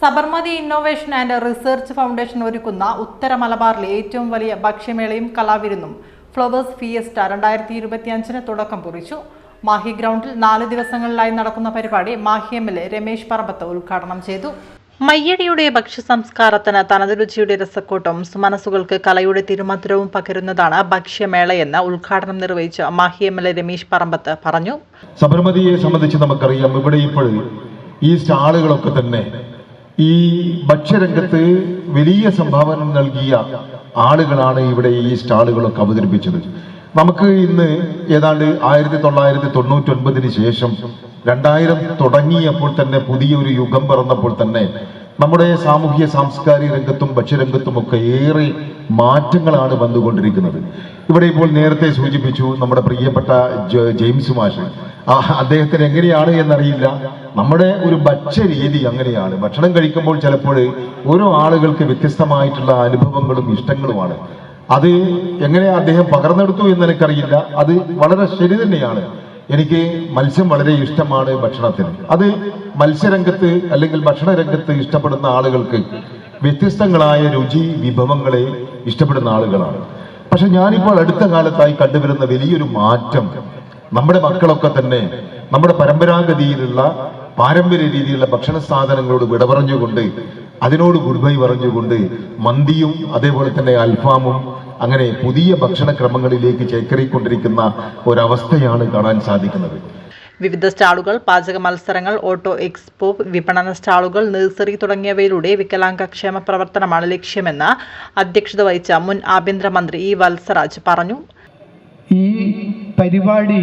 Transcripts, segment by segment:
Sabarmati innovation and research foundation ഒരുക്കുന്ന ഉത്തര മലബാറിലെ ഏറ്റവും വലിയ ഭക്ഷ്യമേളയും കലാവിരുന്നും ഫ്ലവേഴ്സ് ഫിയസ്റ്റ 2025 തുടക്കം കുറിച്ചു. മാഹി ഗ്രൗണ്ടിൽ 4 ദിവസങ്ങളിലായി നടക്കുന്ന പരിപാടി മാഹി എം.എൽ.എ. രമേശ് പറമ്പത്ത് ഉദ്ഘാടനം ചെയ്തു. മയ്യടിയുടെ ഭക്ഷ്യസംസ്കാരത്തിന് തനത് രുചിയുടെ രസക്കൂട്ടും മനസ്സുകൾക്ക് കലയുടെ തിരുമധുരവും പകരുന്നതാണ് ഭക്ഷ്യമേളയെന്ന് ഉദ്ഘാടനം നിർവഹിച്ച മാഹി എം.എൽ.എ. രമേശ് പറമ്പത്ത് പറഞ്ഞു. സബർമതിയെ സംബന്ധിച്ച് നമുക്കറിയാം, ഇവിടെ ഇപ്പോൾ ഈ സ്റ്റാളുകളൊക്കെ തന്നെ ഈ ഭക്ഷ്യരംഗത്ത് വലിയ സംഭാവന നൽകിയ ആളുകളാണ് ഇവിടെ ഈ സ്റ്റാളുകളൊക്കെ അവതരിപ്പിച്ചത്. നമുക്ക് ഇന്ന് ഏതാണ്ട് 1999 ശേഷം 2000 തുടങ്ങിയപ്പോൾ തന്നെ പുതിയൊരു യുഗം പിറന്നപ്പോൾ തന്നെ നമ്മുടെ സാമൂഹ്യ സാംസ്കാരിക രംഗത്തും ഭക്ഷ്യരംഗത്തുമൊക്കെ ഏറെ മാറ്റങ്ങളാണ് വന്നുകൊണ്ടിരിക്കുന്നത്. ഇവിടെ ഇപ്പോൾ നേരത്തെ സൂചിപ്പിച്ചു നമ്മുടെ പ്രിയപ്പെട്ട ജെയിംസ് മാഷ്, അദ്ദേഹത്തിന് എങ്ങനെയാണ് എന്നറിയില്ല, നമ്മുടെ ഒരു ഭക്ഷ്യരീതി അങ്ങനെയാണ്. ഭക്ഷണം കഴിക്കുമ്പോൾ ചിലപ്പോൾ ഓരോ ആളുകൾക്ക് വ്യത്യസ്തമായിട്ടുള്ള അനുഭവങ്ങളും ഇഷ്ടങ്ങളുമാണ്. അത് എങ്ങനെ അദ്ദേഹം പകർന്നെടുത്തു എന്ന് എനിക്കറിയില്ല. അത് വളരെ ശരി തന്നെയാണ്. എനിക്ക് മത്സ്യം വളരെ ഇഷ്ടമാണ് ഭക്ഷണത്തിന്. അത് മത്സ്യരംഗത്ത് അല്ലെങ്കിൽ ഭക്ഷണ രംഗത്ത് ഇഷ്ടപ്പെടുന്ന ആളുകൾക്ക് വ്യത്യസ്തങ്ങളായ രുചി വിഭവങ്ങളെ ഇഷ്ടപ്പെടുന്ന ആളുകളാണ്. പക്ഷെ ഞാനിപ്പോൾ അടുത്ത കാലത്തായി കണ്ടുവരുന്ന വലിയൊരു മാറ്റം, നമ്മുടെ മക്കളൊക്കെ തന്നെ നമ്മുടെ പരമ്പരാഗതിയിലുള്ള പാരമ്പര്യ രീതിയിലുള്ള ഭക്ഷണ സാധനങ്ങളോട് വിട പറഞ്ഞുകൊണ്ട് അതിനോട് ഗുഡ് ബൈ പറഞ്ഞുകൊണ്ട് മന്തിയും അതേപോലെ തന്നെ അൽഫാമും അങ്ങനെ പുതിയ ഭക്ഷണക്രമങ്ങളിലേക്ക് ചേക്കേറിക്കൊണ്ടിരിക്കുന്ന ഒരവസ്ഥയാണ് കാണാൻ സാധിക്കുന്നത്. വിവിധ സ്റ്റാളുകൾ, പാചക മത്സരങ്ങൾ, ഓട്ടോ എക്സ്പോ, വിപണന സ്റ്റാളുകൾ, നഴ്സറി തുടങ്ങിയവയിലൂടെ വികലാംഗ ക്ഷേമ പ്രവർത്തനമാണ് ലക്ഷ്യമെന്ന് അധ്യക്ഷത വഹിച്ച മുൻ ആഭ്യന്തരമന്ത്രി ഇ വത്സരാജ് പറഞ്ഞു. ഈ പരിപാടി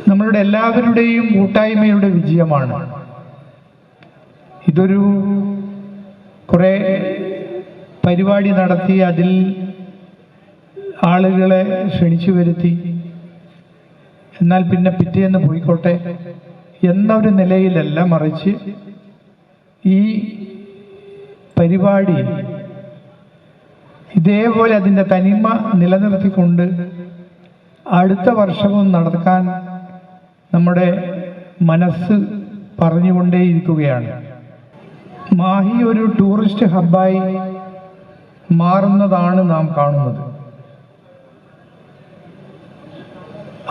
നമ്മളുടെ എല്ലാവരുടെയും കൂട്ടായ്മയുടെ വിജയമാണ്. ഇതൊരു കുറെ പരിപാടി നടത്തി അതിൽ ആളുകളെ ക്ഷണിച്ചു വരുത്തി എന്നാൽ പിന്നെ പിറ്റേന്ന് പോയിക്കോട്ടെ എന്നൊരു നിലയിലല്ല, മറിച്ച് ഈ പരിപാടി ഇതേപോലെ അതിൻ്റെ തനിമ നിലനിർത്തിക്കൊണ്ട് അടുത്ത വർഷവും നടക്കാൻ നമ്മുടെ മനസ്സ് പറഞ്ഞുകൊണ്ടേയിരിക്കുകയാണ്. മാഹി ഒരു ടൂറിസ്റ്റ് ഹബ്ബായി മാറുന്നതാണ് നാം കാണുന്നത്.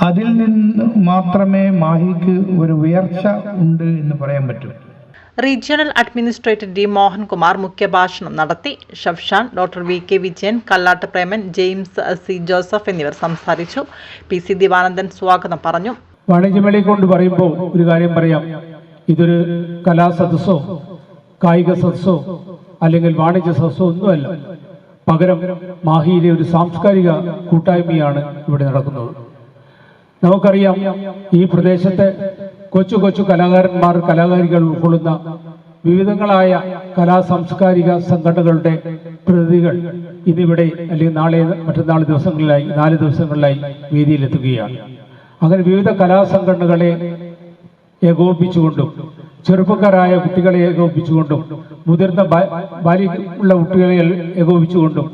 അതിൽ നിന്ന് മാത്രമേ മാഹിക്ക് ഒരു ഉയർച്ച ഉണ്ട് എന്ന് പറയാൻ പറ്റൂ. റീജിയണൽ അഡ്മിനിസ്ട്രേറ്റർ ഡി മോഹൻകുമാർ മുഖ്യഭാഷണം നടത്തി. Shafshan, doctor V K. Vijayan, Kallatt Preman, James C. Joseph എന്നിവർ സംസാരിച്ചു. പി.സി. ദിവാനന്ദൻ സ്വാഗതം പറഞ്ഞു. വാണിജ്യമേളയെ കൊണ്ട് പറയുമ്പോൾ ഒരു കാര്യം പറയാം, ഇതൊരു കലാസദസ്സോ കായിക സദസ്സോ അല്ലെങ്കിൽ വാണിജ്യ സദസ്സോ ഒന്നുമല്ല. പകരം മാഹിയിലെ ഒരു സാംസ്കാരിക കൂട്ടായ്മയാണ് ഇവിടെ നടക്കുന്നത്. നമുക്കറിയാം, ഈ പ്രദേശത്തെ കൊച്ചു കൊച്ചു കലാകാരന്മാർ, കലാകാരികൾ ഉൾക്കൊള്ളുന്ന വിവിധങ്ങളായ കലാസാംസ്കാരിക സംഘടനകളുടെ പ്രതിനിധികൾ ഇന്നിവിടെ അല്ലെങ്കിൽ നാളെ മറ്റന്നാൾ ദിവസങ്ങളിലായി 4 ദിവസങ്ങളിലായി വേദിയിലെത്തുകയാണ്. അങ്ങനെ വിവിധ കലാസംഘടനകളെ ഏകോപിപ്പിച്ചുകൊണ്ടും ചെറുപ്പക്കാരായ കുട്ടികളെ ഏകോപിപ്പിച്ചുകൊണ്ടും മുതിർന്ന ബാല്യമുള്ള കുട്ടികളെ ഏകോപിപ്പിച്ചുകൊണ്ടും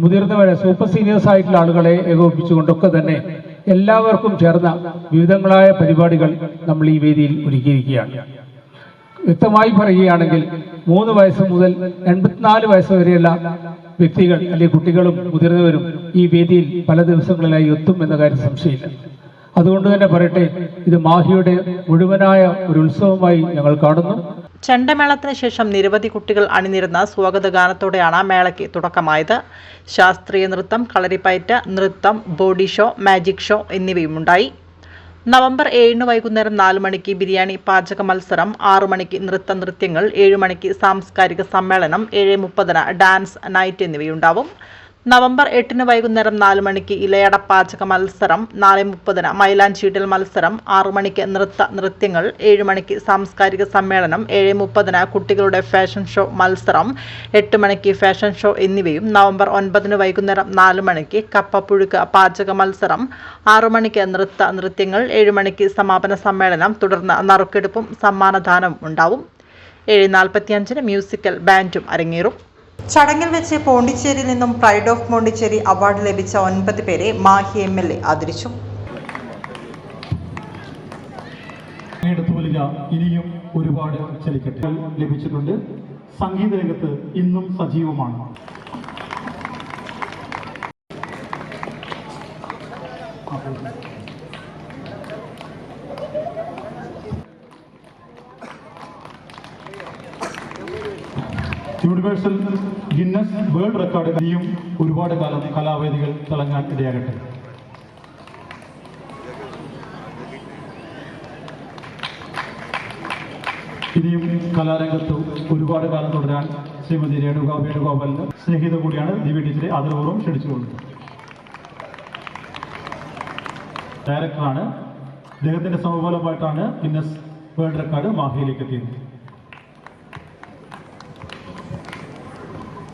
മുതിർന്നവരെ സൂപ്പർ സീനിയേഴ്സ് ആയിട്ടുള്ള ആളുകളെ ഏകോപിപ്പിച്ചുകൊണ്ടൊക്കെ തന്നെ എല്ലാവർക്കും ചേർന്ന വിവിധങ്ങളായ പരിപാടികൾ നമ്മൾ ഈ വേദിയിൽ ഒരുക്കിയിരിക്കുകയാണ്. വ്യക്തമായി പറയുകയാണെങ്കിൽ 3 വയസ്സ് മുതൽ 84 വയസ്സ് വരെയുള്ള വ്യക്തികൾ അല്ലെങ്കിൽ കുട്ടികളും മുതിർന്നവരും ഈ വേദിയിൽ പല ദിവസങ്ങളിലായി എത്തും എന്ന കാര്യം സംശയമില്ല. അതുകൊണ്ട് തന്നെ പറയട്ടെ, ഇത് മാഹിയുടെ മുഴുവനായ ഒരു ഉത്സവമായി ഞങ്ങൾ കാണുന്നു. ചെണ്ടമേളത്തിന് ശേഷം നിരവധി കുട്ടികൾ അണിനിരുന്ന സ്വാഗതഗാനത്തോടെയാണ് മേളയ്ക്ക് തുടക്കമായത്. ശാസ്ത്രീയ നൃത്തം, കളരിപ്പയറ്റ്, നൃത്തം, ബോഡി ഷോ, മാജിക് ഷോ എന്നിവയുമുണ്ടായി. നവംബർ 7 വൈകുന്നേരം 4 മണിക്ക് ബിരിയാണി പാചക മത്സരം, 6 മണിക്ക് നൃത്തങ്ങൾ, 7 മണിക്ക് സാംസ്കാരിക സമ്മേളനം, 7:30 ഡാൻസ് നൈറ്റ് എന്നിവയുണ്ടാവും. നവംബർ 8 വൈകുന്നേരം 4 മണിക്ക് ഇലയട പാചക മത്സരം, 4:30 മൈലാഞ്ചിയിടൽ മത്സരം, 6 മണിക്ക് നൃത്യങ്ങൾ, 7 മണിക്ക് സാംസ്കാരിക സമ്മേളനം, 7:30 കുട്ടികളുടെ ഫാഷൻ ഷോ മത്സരം, 8 മണിക്ക് ഫാഷൻ ഷോ എന്നിവയും. നവംബർ 9 വൈകുന്നേരം 4 മണിക്ക് കപ്പപ്പുഴുക്ക് പാചക മത്സരം, 6 മണിക്ക് നൃത്യങ്ങൾ, 7 മണിക്ക് സമാപന സമ്മേളനം, തുടർന്ന് നറുക്കെടുപ്പും സമ്മാനദാനവും ഉണ്ടാവും. 7:45 മ്യൂസിക്കൽ ബാൻഡും അരങ്ങേറും. ചടങ്ങിൽ വെച്ച് പോണ്ടിച്ചേരിയിൽ നിന്നും പ്രൈഡ് ഓഫ് പോണ്ടിച്ചേരി അവാർഡ് ലഭിച്ച 9 പേരെ മാഹി എം.എൽ.എ. ആദരിച്ചു. കൈയെടുത്തു വരിക ഇനിയും ഒരുപാട് ചലിക്കട്ടെ ലഭിച്ചിട്ടുണ്ട്. സംഗീത രംഗത്ത് ഇന്നും സജീവമാണ്. യൂണിവേഴ്സൽ ഗിന്നസ് വേൾഡ് റെക്കോർഡ് ഇനിയും ഒരുപാട് കാലം കലാവേദികൾ തിളങ്ങാൻ ഇടയാകട്ടെ. ഇനിയും കലാരംഗത്ത് ഒരുപാട് കാലം തുടരാൻ ശ്രീമതി വേണുഗോപാലിന് സ്നേഹിത കൂടിയാണ് ദിവ്യ ടീച്ചറെ ആദരപൂർവ്വം ക്ഷണിച്ചുകൊള്ളുന്നത്. ഡയറക്ടറാണ്. അദ്ദേഹത്തിന്റെ സമഫലമായിട്ടാണ് ഗിന്നസ് വേൾഡ് റെക്കോർഡ് മാഹിയിലേക്ക് എത്തിയത്.